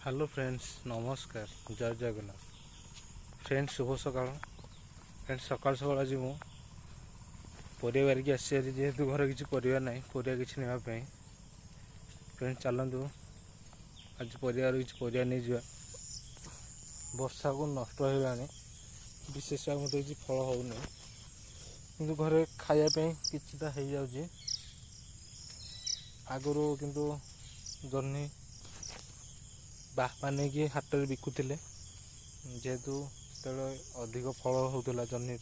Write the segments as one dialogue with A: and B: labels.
A: Hello friends नमस्कार जय Jagannath friends शुभ सकाल फ्रेंड्स सकाल सकाल आज मु परिया बारिक आसी जेहेतु घर किसी परिया ना परिया किसी नापी फ्रेंड्स चलतु आज परिवार किसी परिया नहीं जा वर्षा को नष्ट होगा विशेष मत किसी फल होना कि घरे खायापी किता हो जाऊँगी आगु किंतु जह्नी बापा नहीं कि हाट में बिकुले जेहेतु तेरे अधिक फल होता जह्नी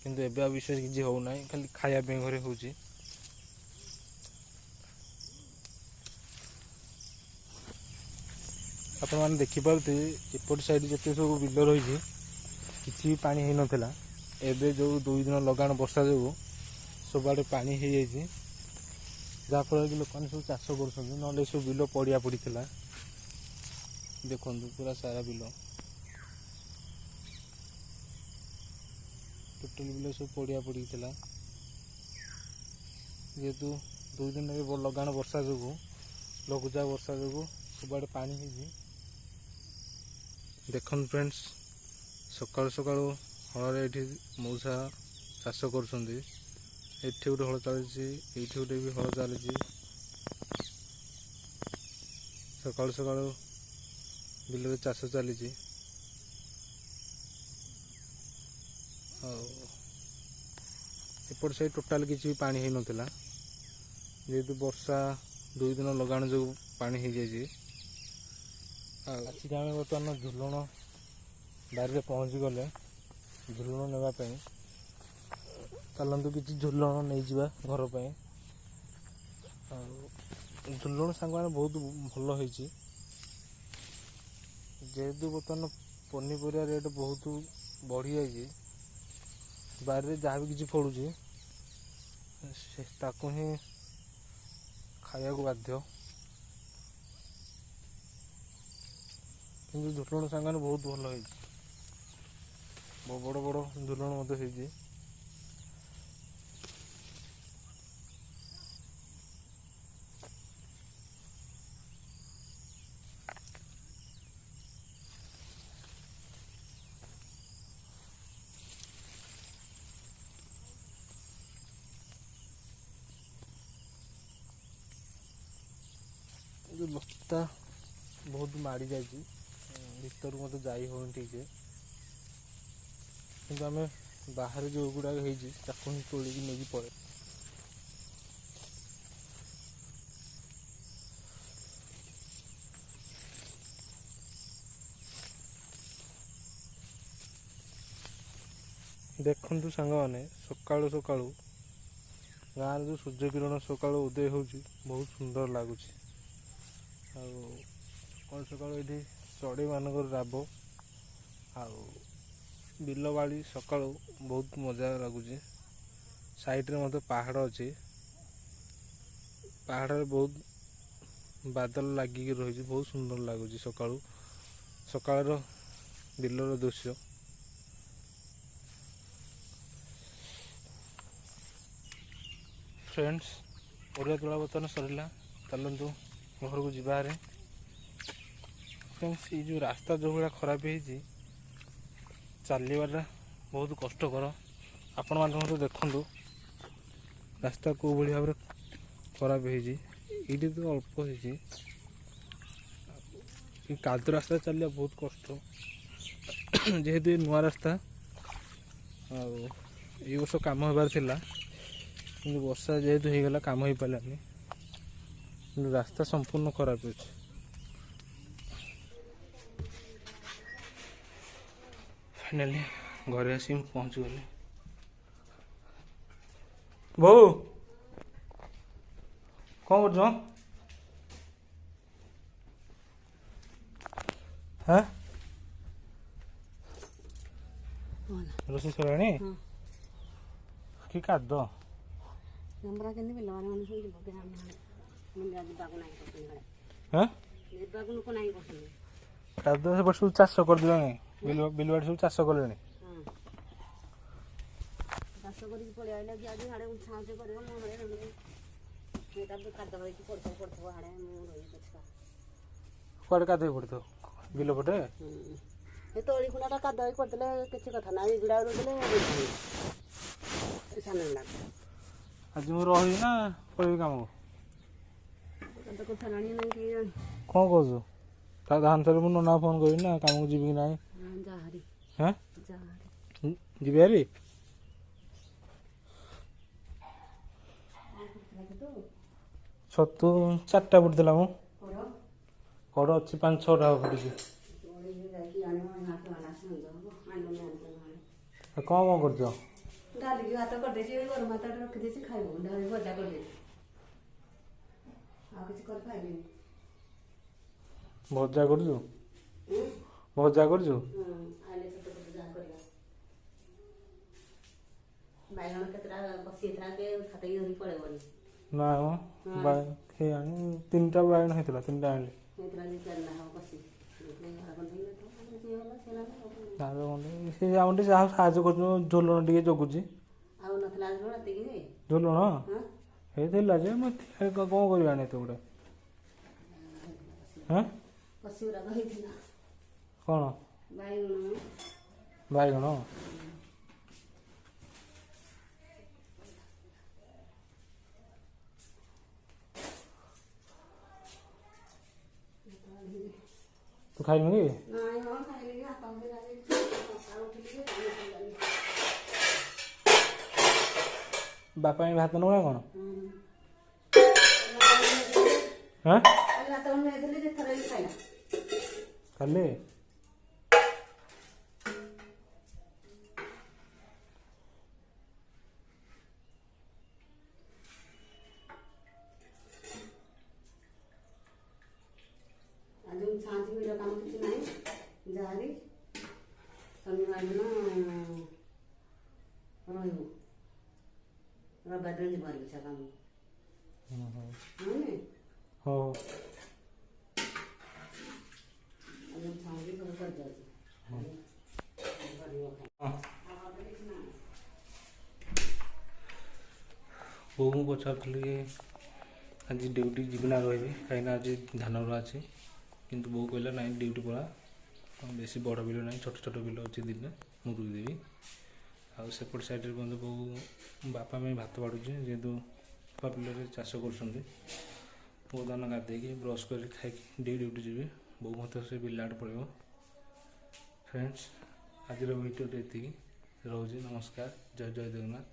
A: किंतु एबे विशेष किसी होना खाली खायापी घरे हो आपण मैंने देखिपे एपट साइड जिते सब बिल रही कि पानी हो नाला एबे जो 2 दिन लगाण वर्षा जो सब आड़े पानी हो जाए जहाँफल कि लोक सब चाष कर सब बिल पड़िया पड़ा देखु पूरा सारा बिल टोटल बिल सब पड़िया पड़ा जेहेतु 2 दिन लगाण वर्षा जो लघुचाप वर्षा जो सब आड़े पानी हो देखन फ्रेंड्स सकाल सकाल हल ये मौसा चाष कर गोटे हल चलती ये गोटे भी हल चलती सकाल सकाल बिल चाष चली एपट साइड टोटाल किसी पानी हो नाला जेहेतु वर्षा 2 दिन लगाण जो पानी हो जाए आसिक आम बर्तमान झुलण बारे पहुँची गले झुलण नापी चलतु कि झुलण नहीं जा घर पर झुलण सांग मैंने बहुत भल हो जेहेतु बर्तमान पनीपरिया रेट बहुत बढ़ी जाए बारे जहाँ भी किसी पड़ू ताकू ही खाया बाध्य कि झुलण सांग बहुत भल हो बड़ बड़ झुलण मत हो जो लता बहुत माड़ी जाए भीतर मत जाई हो ठीक है कि आम बाहर जो गुड़ाक हो तोड़ की नहीं पड़े देखु सांग मैंने सकालू सकालू गाँव जो सूर्य किरण सकाल उदय हो बहुत सुंदर लगुच सकाल सकाल ये चढ़ई मानक राब बिल बाड़ी सकाल बहुत मजा लगुच साइड मत पहाड़ अच्छे पहाड़ बहुत बादल लगिक रही बहुत सुंदर लगुच सकाल सकाल बिलर दृश्य फ्रेंड्स परिया तोला बर्तन सरला चलतु घर को जीवारे फ्रेंड्स ये जो रास्ता जो भाया खराब हो चलवा बहुत कष्टकर आपण मैंने देखु रास्ता को भाव में खराब होती तो अल्प हो कादू रास्ता चलना बहुत कष्ट जेहेतु नुआ रास्ता ये वर्ष कम होबार थिला कि वर्षा जेहेतु हो गला कम हो पारानी कि रास्ता संपूर्ण खराब हो फाइनाली घरे आसी पहुँच गली बो कौन कर हाँ रोषे सर कि काद
B: नंबरा केंदी बिल वाले मन सुन के हम मन आज बागु नाही करते
A: हां
B: ये बागु लोक नाही करते
A: काद से बस चाष कर दिला नहीं बिल बाड़ सब चाष करले
B: हां चाष करी पळे आइला कि आज हाडे छांचे करियो मन रे ये तब काद भाई की पड़तो हाडे मन रही बचका
A: କୁଆଡ଼େ ଗାଧୋଇ ପଡ଼ିଥିବ ବିଲ ପଟେ।
B: ଏ ତଳି ଖୁଣାଟା କାଦୁଆ ହେଇ କରିଦେଲେ କିଛି କଥା ନାହିଁ, ଏଗୁଡ଼ା ଦେଲେ ସାନ ଲାଗେ।
A: ଆଜି ମୁଁ ରହିବି ନା ପଳେଇବି କାମକୁ?
B: ତ କଥା ଜାଣି ନାହିଁ କି ଜାଣି।
A: କ'ଣ କହୁଛୁ? ତା ଧାନ ଥରେ ମୁଁ ନନା ଫୋନ୍ କରିବି ନା କାମକୁ ଯିବି କି ନାହିଁ।
B: ଯାହାରି
A: ହଁ
B: ଯାହାରି
A: ଯିବି ହାରି। ଛତୁ 4ଟା ଫୁଟିଥିଲା ମୁଁ କଡ଼ ଅଛି 5-6ଟା ଫୁଟିଛି। କ'ଣ କରୁଛ?
B: ଡାଲିକି ଭାତ କରିଦେଇଛି, ଗରମ ଭାତଟା ରଖିଦେଇଛି, ଖାଇବ। ଡାଲି ଭଜା କରିଦେଇଛି, ଆଉ କିଛି କରି ଖାଇବିନି।
A: ଭଜା କରୁଛୁ? ଭଜା କରୁଛୁ?
B: ଆଇଲେ ଛୋଟ ଛୋଟ ଯାହା କରିବା। ବାଇଗଣ କେତେଟା କଷି ହେଇଥିଲା କି ଖାତେଇ ଧରି ପଳେଇବନି।
A: ନାଇଁ ମ ଆଣି 3ଟା ବାଇଗଣ ହେଇଥିଲା, 3ଟା ଆଣିଲି।
B: ହେଇଥିଲା ଯେ 4 ହବ କଷି
A: ସେ ଆମର ଟିକେ ଯାହା ସାହାଯ୍ୟ କରୁଛୁ, ଝୋଲଣ ଟିକେ ଜଗୁଛି।
B: ଆଉ ନଥିଲା ରାତିକି
A: ଝୋଲଣ ହେଇଥିଲା ଯେ ମୁଁ କ'ଣ କରିବାନି ଏତେ ଗୁଡ଼େ। ହଁ
B: କଷି ଗୁଡ଼ାକ ହେଇଥିଲା।
A: କ'ଣ ବାଇଗଣ? ତୁ ଖାଇନୁ କି? ବାପା ପାଇଁ ଭାତ ନବା କ'ଣ? କାଲି
B: ଛାଞ୍ଚି ଭିଡ଼ିଓ କାମ କିଛି ନାହିଁ। ଯାହାରି ଶନିବାର ଦିନ ରହିବୁ, ରବିବାର ଦିନ ଯିବ ଇଚ୍ଛା କାମ।
A: ହଉ
B: ଛାଞ୍ଚି ସବୁ କରିଯାଉଛି।
A: ବୋଉଙ୍କୁ ପଚାରୁଥିଲି ଆଜି ଡ୍ୟୁଟି ଯିବି ନା ରହିବି, କାହିଁକିନା ଆଜି ଧାନ ରୁଆ ଅଛି। କିନ୍ତୁ ବୋଉ କହିଲା ନାଇଁ ଡ୍ୟୁଟି ପଳା, ବେଶୀ ବଡ଼ ବିଲ ନାହିଁ, ଛୋଟ ଛୋଟ ବିଲ ଅଛି, ଦିନେ ମୁଁ ରୁଇଦେବି। ଆଉ ସେପଟ ସାଇଡ଼୍ରେ ମଧ୍ୟ ବୋଉ ବାପା ପାଇଁ ଭାତ ବାଢ଼ୁଛି, ଯେହେତୁ ବାପା ବିଲରେ ଚାଷ କରୁଛନ୍ତି। ବୋଉ ଧାନ ଗାଧେଇକି ବ୍ରସ୍ କରି ଖାଇକି ଡ୍ୟୁଟି ଯିବି। ବୋଉ ମଧ୍ୟ ସେ ବିଲ ଆଡ଼େ ପଳେଇବ। ଫ୍ରେଣ୍ଡସ୍, ଆଜିର ଭିଡ଼ିଓଟି ଏତିକି ରହୁଛି। ନମସ୍କାର, ଜୟ ଜଗନ୍ନାଥ।